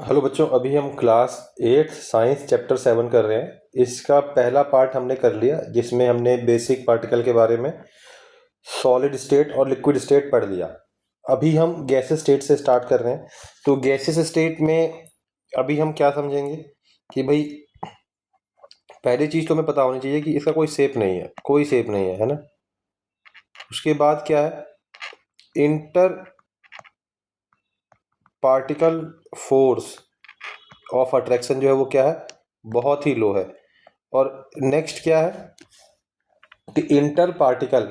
Hello बच्चों, अभी हम क्लास 8 साइंस चैप्टर 7 कर रहे हैं। इसका पहला पार्ट हमने कर लिया, जिसमें हमने बेसिक पार्टिकल के बारे में, सॉलिड स्टेट और लिक्विड स्टेट पढ़ लिया। अभी हम गैसेस स्टेट से स्टार्ट कर रहे हैं। तो गैसेस स्टेट में अभी हम क्या समझेंगे कि भाई, पहली चीज़ तो हमें पता होनी चाहिए कि इसका कोई शेप नहीं है, कोई शेप नहीं है, है ना। उसके बाद क्या है, inter particle force of attraction जो है वो क्या है, बहुत ही लो है। और नेक्स्ट क्या है कि इंटर पार्टिकल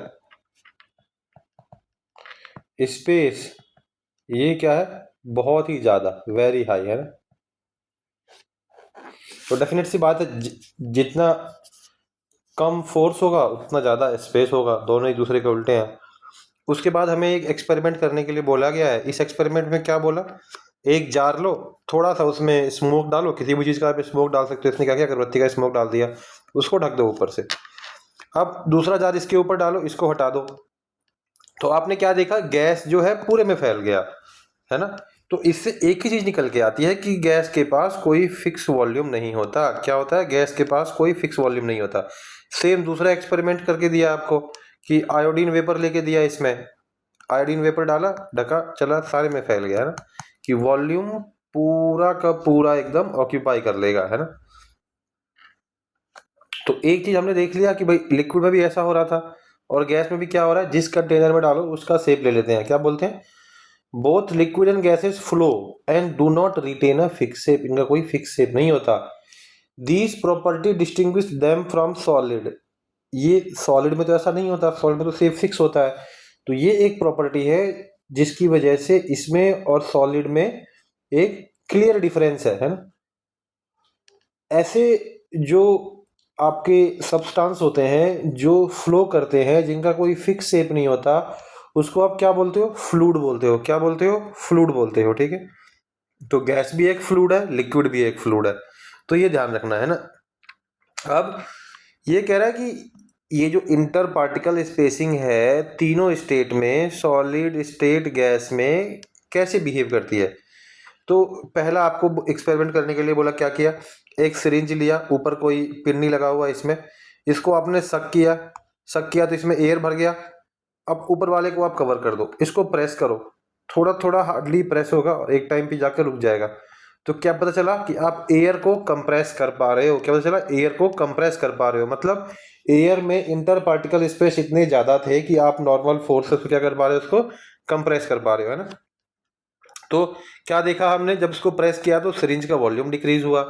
स्पेस, ये क्या है, बहुत ही ज़्यादा, वेरी हाई, है ना। तो डेफिनेट सी बात है, जितना कम फोर्स होगा उतना ज़्यादा स्पेस होगा, दोनों एक दूसरे के उल्टे हैं। उसके बाद हमें एक एक्सपेरिमेंट करने के लिए बोला गया है। इस एक्सपेरिमेंट में क्या बोला, एक जार लो, थोड़ा सा उसमें स्मोक डालो, किसी भी चीज़ का आप स्मोक डाल सकते हो। इसने क्या किया, अगरबत्ती का स्मोक डाल दिया, उसको ढक दो ऊपर से। अब दूसरा जार इसके ऊपर डालो, इसको हटा दो। तो आपने क्या देखा, गैस जो है पूरे में फैल गया, है ना। तो इससे एक ही चीज निकल के आती है कि गैस के पास कोई फिक्स वॉल्यूम नहीं होता। क्या होता है, गैस के पास कोई फिक्स वॉल्यूम नहीं होता। सेम दूसरा एक्सपेरिमेंट करके दिया आपको कि आयोडीन वेपर लेके दिया, इसमें आयोडीन वेपर डाला, ढका, चला, सारे में फैल गया, है ना, कि वॉल्यूम पूरा का पूरा एकदम ऑक्यूपाई कर लेगा, है ना। तो एक चीज हमने देख लिया कि भाई लिक्विड में भी ऐसा हो रहा था और गैस में भी क्या हो रहा है, जिस कंटेनर में डालो उसका शेप ले लेते हैं। क्या बोलते हैं, both liquid and gases flow and do not retain a fix shape. इनका कोई फिक्स शेप नहीं होता। These property distinguish them from solid. ये सॉलिड में तो ऐसा नहीं होता, सॉलिड में तो शेप फिक्स होता है। तो ये एक प्रॉपर्टी है जिसकी वजह से इसमें और सॉलिड में एक क्लियर डिफरेंस है ना। ऐसे जो आपके सब्सटेंस होते हैं जो फ्लो करते हैं, जिनका कोई फिक्स शेप नहीं होता, उसको आप क्या बोलते हो, फ्लूइड बोलते हो। क्या बोलते हो, फ्लूइड बोलते हो, ठीक है। तो गैस भी एक फ्लूइड है, लिक्विड भी एक फ्लूइड है, तो ये ध्यान रखना है ना। अब ये कह रहा है कि ये जो इंटर पार्टिकल स्पेसिंग है तीनों स्टेट में, सॉलिड स्टेट, गैस में कैसे बिहेव करती है। तो पहला आपको एक्सपेरिमेंट करने के लिए बोला, क्या किया, एक सिरिंज लिया, ऊपर कोई पिन्नी लगा हुआ है इसमें, इसको आपने सक किया तो इसमें एयर भर गया। अब ऊपर वाले को आप कवर कर दो, इसको प्रेस करो, थोड़ा थोड़ा हार्डली प्रेस होगा और एक टाइम पे जाकर रुक जाएगा। तो क्या पता चला कि आप एयर को कंप्रेस कर पा रहे हो। क्या पता चला, एयर को कंप्रेस कर पा रहे हो, मतलब एयर में इंटर पार्टिकल स्पेस इतने ज्यादा थे कि आप नॉर्मल फोर्स से क्या कर पा रहे हो, उसको कंप्रेस कर पा रहे हो, है ना। तो क्या देखा हमने, जब इसको प्रेस किया तो सिरिंज का वॉल्यूम डिक्रीज हुआ।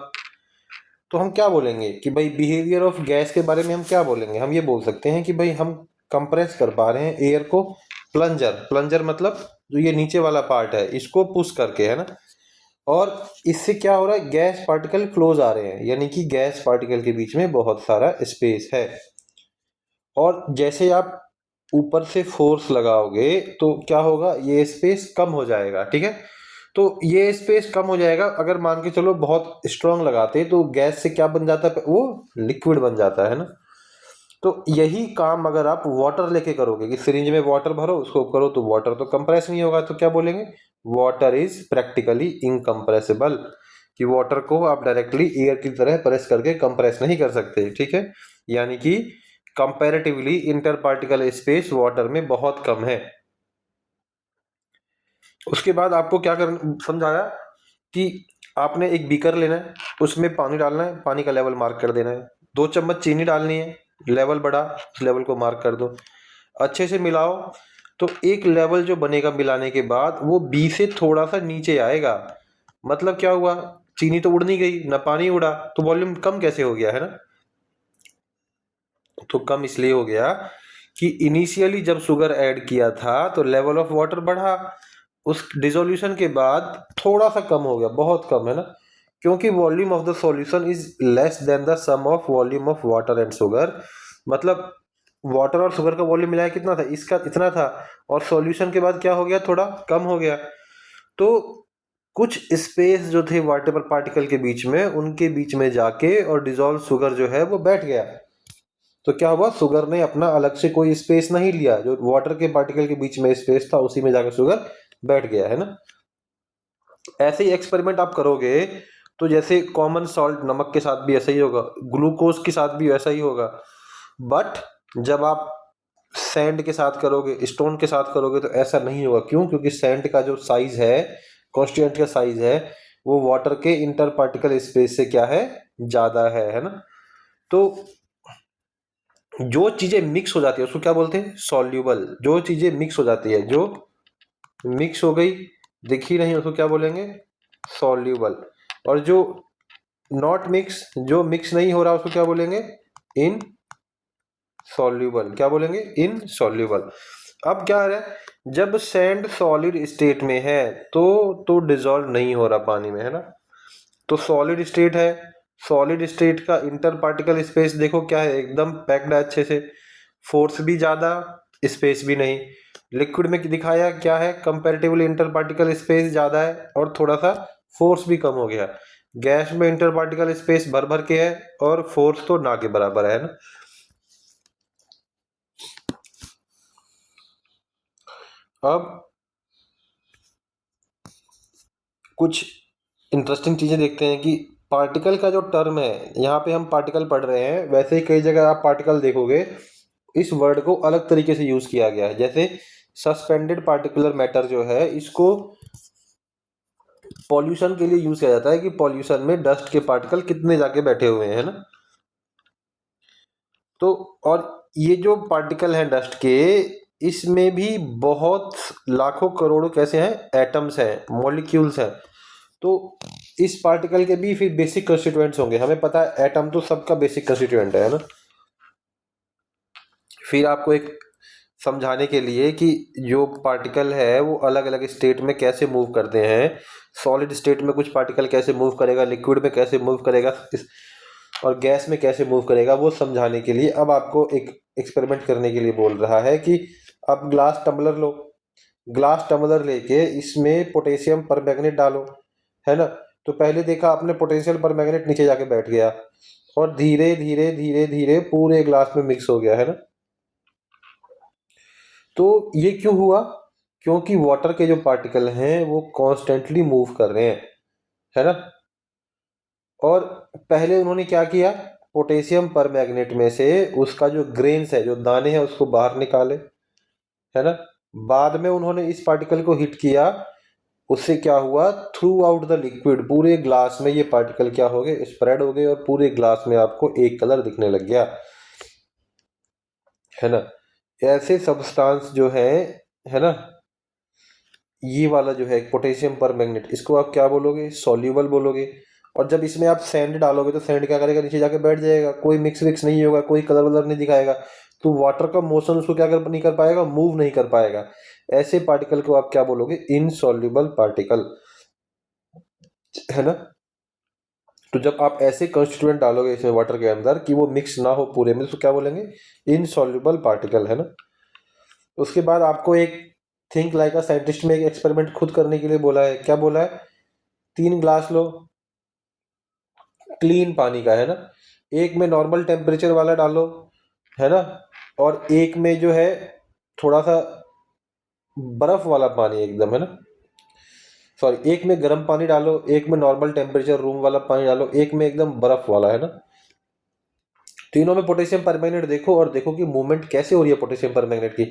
तो हम क्या बोलेंगे कि भाई बिहेवियर ऑफ गैस के बारे में हम क्या बोलेंगे, हम ये बोल सकते हैं कि भाई हम कंप्रेस कर पा रहे हैं एयर को, प्लंजर, प्लंजर मतलब जो ये नीचे वाला पार्ट है इसको पुश करके, है ना। और इससे क्या हो रहा है, गैस पार्टिकल क्लोज आ रहे हैं, यानी कि गैस पार्टिकल के बीच में बहुत सारा स्पेस है। और जैसे आप ऊपर से फोर्स लगाओगे तो क्या होगा, ये स्पेस कम हो जाएगा, ठीक है। तो ये स्पेस कम हो जाएगा। अगर मान के चलो बहुत स्ट्रांग लगाते तो गैस से क्या बन जाता है, वो लिक्विड बन जाता है ना। तो यही काम अगर आप वाटर लेके करोगे कि सिरिंज में वाटर भरो, उसको करो, तो वाटर तो कंप्रेस नहीं होगा, तो क्या बोलेंगे, वाटर इज प्रैक्टिकली इनकम्प्रेसिबल, कि वाटर को आप डायरेक्टली एयर की तरह प्रेस करके कंप्रेस नहीं कर सकते, ठीक है। यानी कि comparatively inter particle space water में बहुत कम है। उसके बाद आपको क्या कर समझाया कि आपने एक बीकर लेना है, उसमें पानी डालना है, पानी का लेवल मार्क कर देना है, 2 चम्मच चीनी डालनी है, लेवल बढ़ा, उस लेवल को मार्क कर दो, अच्छे से मिलाओ। तो एक लेवल जो बनेगा मिलाने के बाद, वो बी से थोड़ा सा नीचे आएगा। मतलब क्या हुआ, चीनी तो उड़ नहीं गई ना, पानी उड़ा, तो वॉल्यूम कम कैसे हो गया, है ना। तो कम इसलिए हो गया कि इनिशियली जब शुगर ऐड किया था तो लेवल ऑफ वाटर बढ़ा, उस डिसोल्यूशन के बाद थोड़ा सा कम हो गया, बहुत कम, है ना। क्योंकि volume of the solution is less than the sum of volume of water and sugar. मतलब वाटर और शुगर का वॉल्यूम मिलाया कितना था, इसका इतना था, और सॉल्यूशन के बाद क्या हो गया, थोड़ा कम हो गया। तो कुछ स्पेस जो थे वाटर पार्टिकल के बीच में, उनके बीच में जाके और डिजोल्व शुगर जो है वो बैठ गया। तो क्या हुआ, शुगर ने अपना अलग से कोई स्पेस नहीं लिया, जो वाटर के पार्टिकल के बीच में स्पेस था उसी में जाकर शुगर बैठ गया, है ना। ऐसे ही एक्सपेरिमेंट आप करोगे तो जैसे कॉमन सॉल्ट नमक के साथ भी ऐसा ही होगा, ग्लूकोज के साथ भी ऐसा ही होगा। बट जब आप सैंड के साथ करोगे, स्टोन के साथ करोगे तो ऐसा नहीं होगा। क्यों? क्योंकि सैंड का जो साइज है, कॉन्स्टिट्यूएंट का साइज है, वो वाटर के इंटर पार्टिकल स्पेस से क्या है, ज्यादा है ना। तो जो चीजें मिक्स हो जाती है उसको क्या बोलते हैं, सॉल्यूबल। जो चीजें मिक्स हो जाती है, जो मिक्स हो गई दिख ही नहीं, उसको क्या बोलेंगे, सॉल्यूबल। और जो नॉट मिक्स, जो मिक्स नहीं हो रहा, उसको क्या बोलेंगे, इन सॉल्यूबल। क्या बोलेंगे, इन सॉल्यूबल। अब क्या है, जब सैंड सॉलिड स्टेट में है तो डिसॉल्व नहीं हो रहा पानी में, है ना। तो सॉलिड स्टेट है, सॉलिड स्टेट का इंटर पार्टिकल स्पेस देखो क्या है, एकदम पैक्ड है अच्छे से, फोर्स भी ज्यादा, स्पेस भी नहीं। लिक्विड में दिखाया क्या है, कंपैरेटिवली इंटर पार्टिकल स्पेस ज्यादा है और थोड़ा सा फोर्स भी कम हो गया। गैस में इंटर पार्टिकल स्पेस भर भर के है और फोर्स तो ना के बराबर है ना। अब कुछ इंटरेस्टिंग चीजें देखते हैं कि पार्टिकल का जो टर्म है, यहाँ पे हम पार्टिकल पढ़ रहे हैं, वैसे ही कई जगह आप पार्टिकल देखोगे इस वर्ड को अलग तरीके से यूज किया गया है। जैसे सस्पेंडेड पार्टिकुलर मैटर जो है, इसको पॉल्यूशन के लिए यूज किया जाता है कि पॉल्यूशन में डस्ट के पार्टिकल कितने जाके बैठे हुए हैं ना। तो और ये जो पार्टिकल हैं डस्ट के, इसमें भी बहुत लाखों करोड़ों कैसे हैं, एटम्स हैं, मॉलिक्यूल्स हैं। तो इस पार्टिकल के भी फिर बेसिक कंस्टिट्यूएंट्स होंगे। हमें पता है एटम तो सबका बेसिक कंस्टिट्यूएंट है ना। फिर आपको एक समझाने के लिए कि जो पार्टिकल है वो अलग अलग स्टेट में कैसे मूव करते हैं, सॉलिड स्टेट में कुछ पार्टिकल कैसे मूव करेगा, लिक्विड में कैसे मूव करेगा और गैस में कैसे मूव करेगा, वो समझाने के लिए अब आपको एक एक्सपेरिमेंट करने के लिए बोल रहा है कि अब ग्लास टम्बलर लो, ग्लास टम्बलर लेके इसमें पोटेशियम परमैंगनेट डालो, है ना। तो पहले देखा आपने पोटेशियम परमैंगनेट नीचे जाके बैठ गया और धीरे धीरे धीरे धीरे पूरे ग्लास में मिक्स हो गया, है ना। तो ये क्यों हुआ, क्योंकि वाटर के जो पार्टिकल हैं वो कॉन्स्टेंटली मूव कर रहे हैं, है ना। और पहले उन्होंने क्या किया, पोटेशियम परमैंगनेट में से उसका जो ग्रेन्स है, जो दाने हैं, उसको बाहर निकाले, है ना। बाद में उन्होंने इस पार्टिकल को हिट किया, उससे क्या हुआ, थ्रू आउट द लिक्विड, पूरे ग्लास में ये पार्टिकल क्या हो गए, स्प्रेड हो गए और पूरे ग्लास में आपको एक कलर दिखने लग गया, है ना। ऐसे सब्सटेंस जो है ना, ये वाला जो है पोटेशियम परमैंगनेट, इसको आप क्या बोलोगे, सॉल्यूबल बोलोगे। और जब इसमें आप सैंड डालोगे तो सैंड क्या करेगा, नीचे जाके बैठ जाएगा, कोई मिक्स विक्स नहीं होगा, कोई कलर वलर नहीं दिखाएगा। तो वाटर का मोशन उसको क्या कर नहीं कर पाएगा, मूव नहीं कर पाएगा। ऐसे पार्टिकल को आप क्या बोलोगे, इनसॉल्युबल पार्टिकल, है ना। तो जब आप ऐसे कंस्टिट्यूएंट डालोगे इसमें वाटर के अंदर कि वो मिक्स ना हो पूरे में, तो क्या बोलेंगे, इनसॉल्युबल पार्टिकल, है ना। उसके बाद आपको एक थिंक लाइक अ साइंटिस्ट में एक एक्सपेरिमेंट खुद करने के लिए बोला है। क्या बोला है, 3 ग्लास लो क्लीन पानी का, है ना, एक में नॉर्मल टेम्परेचर वाला डालो, है ना, और एक में जो है थोड़ा सा बर्फ वाला पानी एकदम, है ना, सॉरी, एक में गर्म पानी डालो, एक में नॉर्मल टेम्परेचर रूम वाला पानी डालो, एक में एकदम बर्फ वाला, है ना। तीनों में पोटेशियम परमैंगनेट देखो और देखो कि मूवमेंट कैसे हो रही है पोटेशियम परमैंगनेट की।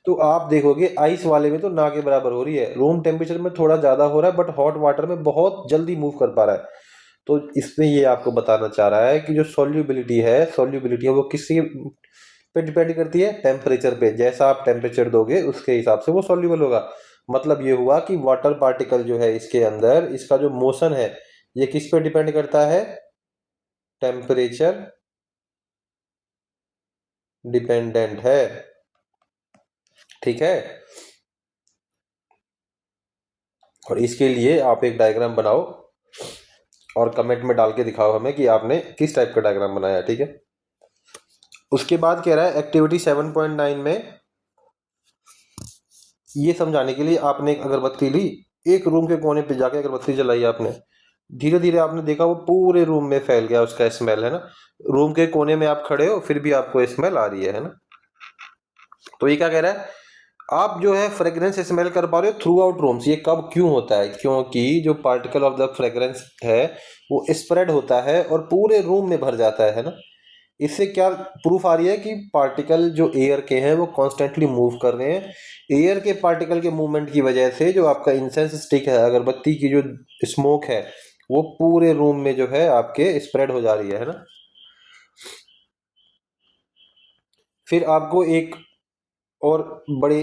तो आप देखोगे आइस वाले में तो ना के बराबर हो रही है, रूम टेम्परेचर में थोड़ा ज्यादा हो रहा है, बट हॉट वाटर में बहुत जल्दी मूव कर पा रहा है। तो इसमें ये आपको बताना चाह रहा है कि जो सॉल्युबिलिटी है वो किसी पे डिपेंड करती है, टेम्परेचर पे। जैसा आप टेम्परेचर दोगे उसके हिसाब से वो सॉल्युबल होगा। मतलब ये हुआ कि वाटर पार्टिकल जो है इसके अंदर, इसका जो मोशन है ये किस पे डिपेंड करता है, टेम्परेचर डिपेंडेंट है, ठीक है। और इसके लिए आप एक डायग्राम बनाओ और कमेंट में डाल के दिखाओ हमें कि आपने किस टाइप का डायग्राम बनाया, ठीक है। उसके बाद कह रहा है एक्टिविटी 7.9 में ये समझाने के लिए आपने एक अगरबत्ती ली, एक रूम के कोने पे जाके अगरबत्ती जलाई आपने, धीरे धीरे आपने देखा वो पूरे रूम में फैल गया उसका स्मेल, है ना। रूम के कोने में आप खड़े हो फिर भी आपको स्मेल आ रही है ना। तो ये क्या कह रहा है, आप जो है फ्रेग्रेंस स्मेल कर पा रहे हो थ्रू आउट रूम्स। ये कब क्यों होता है? क्योंकि जो पार्टिकल ऑफ द फ्रेग्रेंस है वो स्प्रेड होता है और पूरे रूम में भर जाता है ना। इससे क्या प्रूफ आ रही है कि पार्टिकल जो एयर के हैं वो कॉन्स्टेंटली मूव कर रहे हैं। एयर के पार्टिकल के मूवमेंट की वजह से जो आपका इंसेंस स्टिक है, अगरबत्ती की जो स्मोक है, वो पूरे रूम में जो है आपके स्प्रेड हो जा रही है ना। फिर आपको एक और बड़े,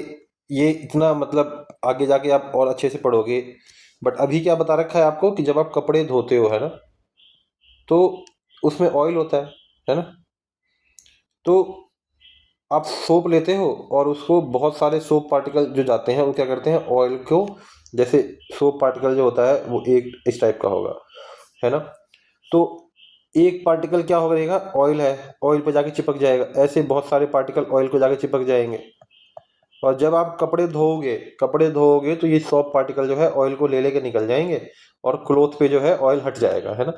ये इतना मतलब आगे जाके आप और अच्छे से पढ़ोगे, बट अभी क्या बता रखा है आपको कि जब आप कपड़े धोते हो है ना, तो उसमें ऑयल होता है ना। तो आप सोप लेते हो और उसको बहुत सारे सोप पार्टिकल जो जाते हैं वो क्या करते हैं, ऑयल को, जैसे सोप पार्टिकल जो होता है वो एक इस टाइप का होगा है ना। तो एक पार्टिकल क्या होगा, ऑयल है, ऑयल पे जाके चिपक जाएगा, ऐसे बहुत सारे पार्टिकल ऑयल को जाके चिपक जाएंगे। और जब आप कपड़े धोओगे तो ये सोप पार्टिकल जो है ऑयल को ले लेके निकल जाएंगे और क्लोथ पे जो है ऑयल हट जाएगा है ना।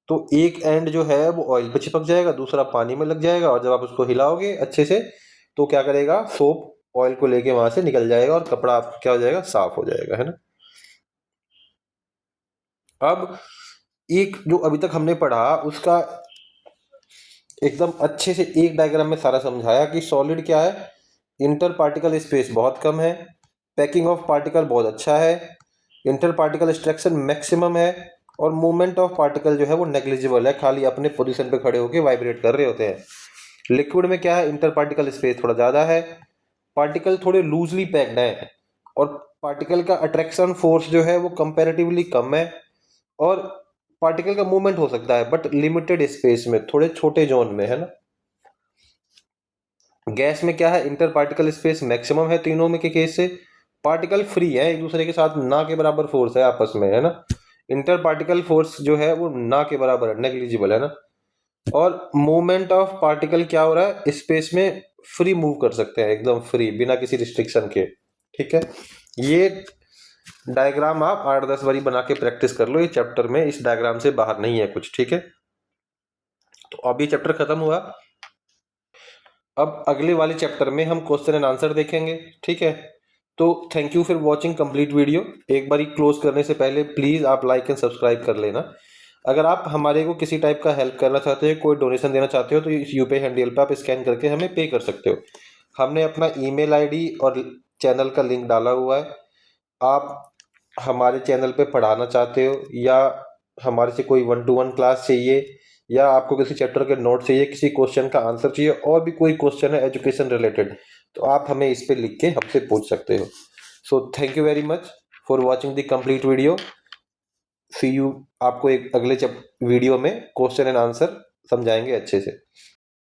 तो एक एंड जो है वो ऑयल पे चिपक जाएगा, दूसरा पानी में लग जाएगा, और जब आप उसको हिलाओगे अच्छे से तो क्या करेगा, सोप ऑयल को लेके वहां से निकल जाएगा और कपड़ा आपका क्या हो जाएगा, साफ हो जाएगा है ना। अब एक जो अभी तक हमने पढ़ा उसका एकदम अच्छे से एक डायग्राम में सारा समझाया कि सॉलिड क्या है, इंटर पार्टिकल स्पेस बहुत कम है, पैकिंग ऑफ पार्टिकल बहुत अच्छा है, इंटर पार्टिकल एक्सट्रैक्शन मैक्सिमम है, और मूवमेंट ऑफ पार्टिकल जो है वो नेग्लिजिबल है, खाली अपने पोजीशन पे खड़े होकर वाइब्रेट कर रहे होते हैं। लिक्विड में क्या है, इंटर पार्टिकल स्पेस थोड़ा ज़्यादा है, पार्टिकल थोड़े लूजली पैक्ड हैं, और पार्टिकल का अट्रैक्शन फोर्स जो है वो कंपैरेटिवली कम है, और पार्टिकल का मूवमेंट हो सकता है बट लिमिटेड स्पेस में, थोड़े छोटे जोन में है ना। गैस में क्या है, इंटर पार्टिकल स्पेस मैक्सिमम है तीनों में के केस से, पार्टिकल फ्री है एक दूसरे के साथ, ना के बराबर फोर्स है आपस में है ना। इंटर पार्टिकल फोर्स जो है वो ना के बराबर है, नेग्लिजिबल है ना। और मूवमेंट ऑफ पार्टिकल क्या हो रहा है, स्पेस में फ्री मूव कर सकते हैं, एकदम फ्री, बिना किसी रिस्ट्रिक्शन के। ठीक है, ये डायग्राम आप 8-10 बारी बना के प्रैक्टिस कर लो, ये चैप्टर में इस डायग्राम से बाहर नहीं है कुछ। ठीक है, तो अब ये चैप्टर खत्म हुआ। अब अगले वाले चैप्टर में हम क्वेश्चन एंड आंसर देखेंगे। ठीक है, तो thank you for watching complete video. एक बारी क्लोज करने से पहले प्लीज़ आप लाइक एंड सब्सक्राइब कर लेना। अगर आप हमारे को किसी टाइप का हेल्प करना चाहते हो, कोई डोनेशन देना चाहते हो, तो इस यूपीआई हैंडल पे आप स्कैन करके हमें पे कर सकते हो। हमने अपना ईमेल आईडी और चैनल का लिंक डाला हुआ है। आप हमारे चैनल पे पढ़ाना चाहते हो, या हमारे से कोई 1-to-1 क्लास चाहिए, या आपको किसी चैप्टर के नोट चाहिए, किसी क्वेश्चन का आंसर चाहिए, और भी कोई क्वेश्चन है एजुकेशन रिलेटेड, तो आप हमें इस पे लिख के हमसे पूछ सकते हो। So thank you very much for watching the complete video. See you, आपको एक अगले वीडियो में क्वेश्चन एंड आंसर समझाएंगे अच्छे से।